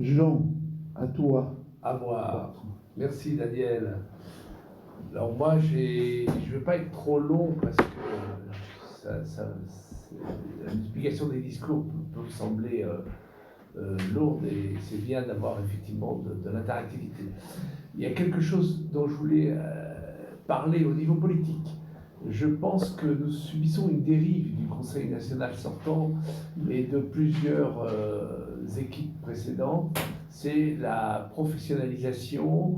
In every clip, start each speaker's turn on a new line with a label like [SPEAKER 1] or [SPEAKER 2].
[SPEAKER 1] Jean, à toi.
[SPEAKER 2] À moi. Merci Daniel. Alors moi, je ne vais pas être trop long parce que la multiplication des discours peut vous sembler lourde et c'est bien d'avoir effectivement de l'interactivité. Il y a quelque chose dont je voulais parler au niveau politique. Je pense que nous subissons une dérive du Conseil national sortant et de plusieurs équipes précédentes. C'est la professionnalisation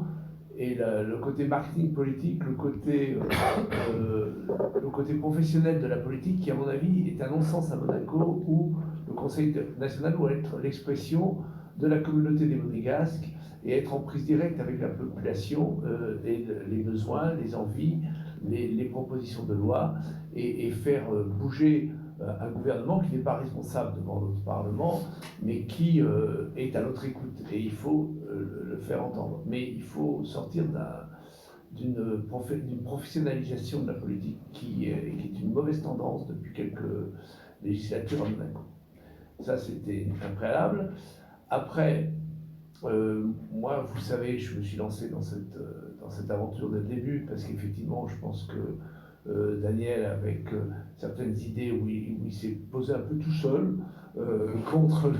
[SPEAKER 2] et le côté marketing politique, le côté professionnel de la politique qui, à mon avis, est un non-sens à Monaco, où le Conseil national doit être l'expression de la communauté des Monégasques et être en prise directe avec la population et les besoins, les envies, les propositions de loi et faire bouger un gouvernement qui n'est pas responsable devant notre Parlement, mais qui est à notre écoute. Et il faut le faire entendre. Mais il faut sortir d'une professionnalisation de la politique qui est une mauvaise tendance depuis quelques législatures à Monaco. Ça, c'était un préalable. Après, moi, vous savez, je me suis lancé dans cette aventure dès le début parce qu'effectivement, je pense que Daniel, avec certaines idées où il s'est posé un peu tout seul contre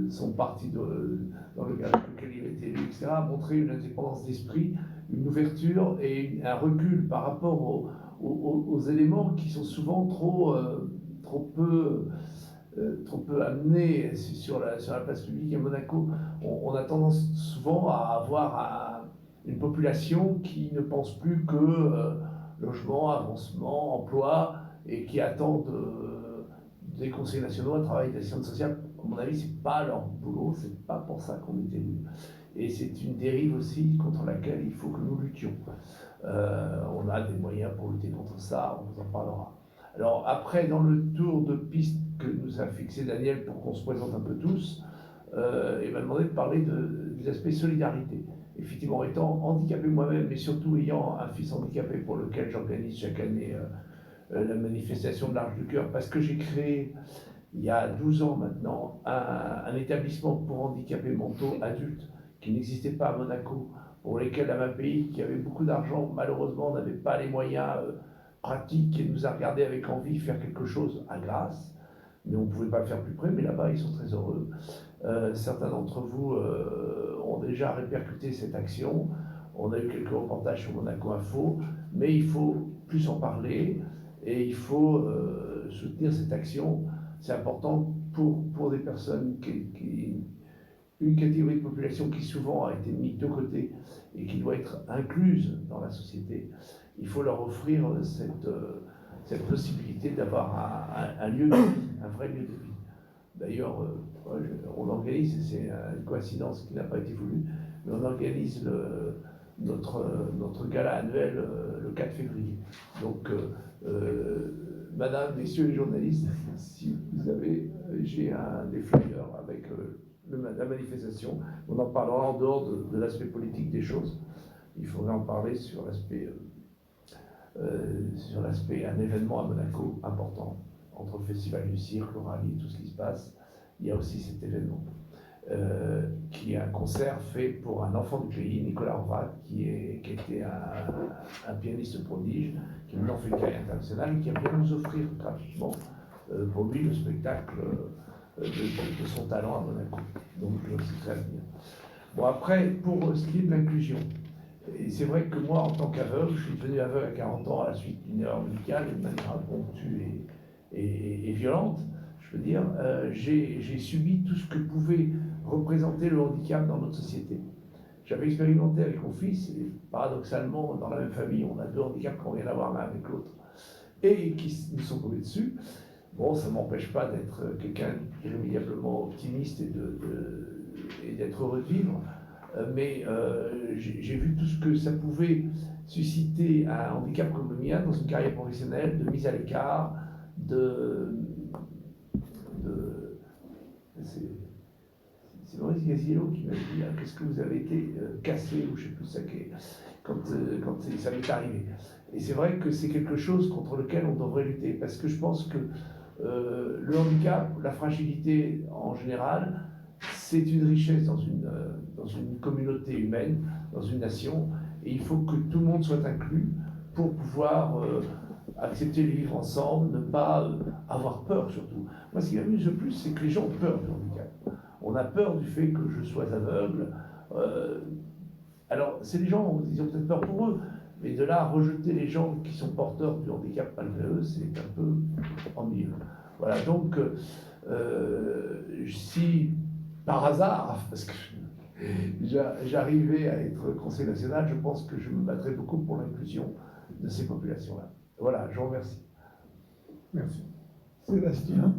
[SPEAKER 2] son parti dans lequel il était élu, etc., a montré une indépendance d'esprit, une ouverture et un recul par rapport aux éléments qui sont souvent trop peu amenés sur la place publique à Monaco. On a tendance souvent à avoir une population qui ne pense plus que logement, avancement, emploi, et qui attend des conseils nationaux un travail d'assistance sociale. À mon avis, c'est pas leur boulot, c'est pas pour ça qu'on est élus. Et c'est une dérive aussi contre laquelle il faut que nous luttions. On a des moyens pour lutter contre ça, on vous en parlera. Alors après, dans le tour de piste que nous a fixé Daniel pour qu'on se présente un peu tous, il m'a demandé de parler des aspects solidarité. Effectivement, étant handicapé moi-même, mais surtout ayant un fils handicapé pour lequel j'organise chaque année la manifestation de l'Arche du Cœur, parce que j'ai créé, il y a 12 ans maintenant, un établissement pour handicapés mentaux adultes qui n'existait pas à Monaco, pour lesquels la MAPI, qui avait beaucoup d'argent, malheureusement n'avait pas les moyens pratiques et nous a regardé avec envie faire quelque chose à Grasse. Mais on ne pouvait pas le faire plus près, mais là-bas, ils sont très heureux. Certains d'entre vous ont déjà répercuté cette action. On a eu quelques reportages sur Monaco Info, mais il faut plus en parler et il faut soutenir cette action. C'est important pour des personnes une catégorie de population qui souvent a été mise de côté et qui doit être incluse dans la société. Il faut leur offrir cette possibilité d'avoir un lieu de vie, un vrai lieu de vie. D'ailleurs, on organise, c'est une coïncidence qui n'a pas été voulue, mais on organise notre gala annuel le 4 février. Donc, madame, messieurs les journalistes, si vous avez, j'ai des flyers avec la manifestation. On en parlera en dehors de l'aspect politique des choses. Il faudrait en parler sur l'aspect un événement à Monaco important, entre le festival du cirque, le rallye, tout ce qui se passe. Il y a aussi cet événement qui est un concert fait pour un enfant du pays, Nicolas Horvat, qui était un pianiste prodige, qui maintenant fait une carrière internationale et qui a pu nous offrir gratuitement pour lui le spectacle de son talent à Monaco. Donc c'est très bien. Bon, après, pour ce qui est de l'inclusion, et c'est vrai que moi, en tant qu'aveugle, je suis devenu aveugle à 40 ans à la suite d'une erreur médicale, de manière impromptue et violente, je veux dire. J'ai subi tout ce que pouvait représenter le handicap dans notre société. J'avais expérimenté avec mon fils, et paradoxalement, dans la même famille, on a deux handicaps qui n'ont rien à voir l'un avec l'autre, et qui nous sont tombés dessus. Bon, ça ne m'empêche pas d'être quelqu'un d'irrémédiablement optimiste et d'être heureux de vivre. Mais j'ai vu tout ce que ça pouvait susciter un handicap comme le mien dans une carrière professionnelle, de mise à l'écart, c'est Maurice Gaziello qui m'a dit qu'est-ce que vous avez été cassé, ou je ne sais plus ça quand ça m'est arrivé. Et c'est vrai que c'est quelque chose contre lequel on devrait lutter, parce que je pense que le handicap, la fragilité en général, c'est une richesse dans une communauté humaine, dans une nation, et il faut que tout le monde soit inclus pour pouvoir accepter de vivre ensemble, ne pas avoir peur surtout. Moi, ce qui m'amuse le plus, c'est que les gens ont peur du handicap. On a peur du fait que je sois aveugle. Alors, c'est les gens, ils ont peut-être peur pour eux, mais de là à rejeter les gens qui sont porteurs du handicap malgré eux, c'est un peu ennuyeux. Voilà, donc, si par hasard, parce que j'arrivais à être conseiller national, je pense que je me battrais beaucoup pour l'inclusion de ces populations-là. Voilà, je vous remercie.
[SPEAKER 1] Merci. Sébastien.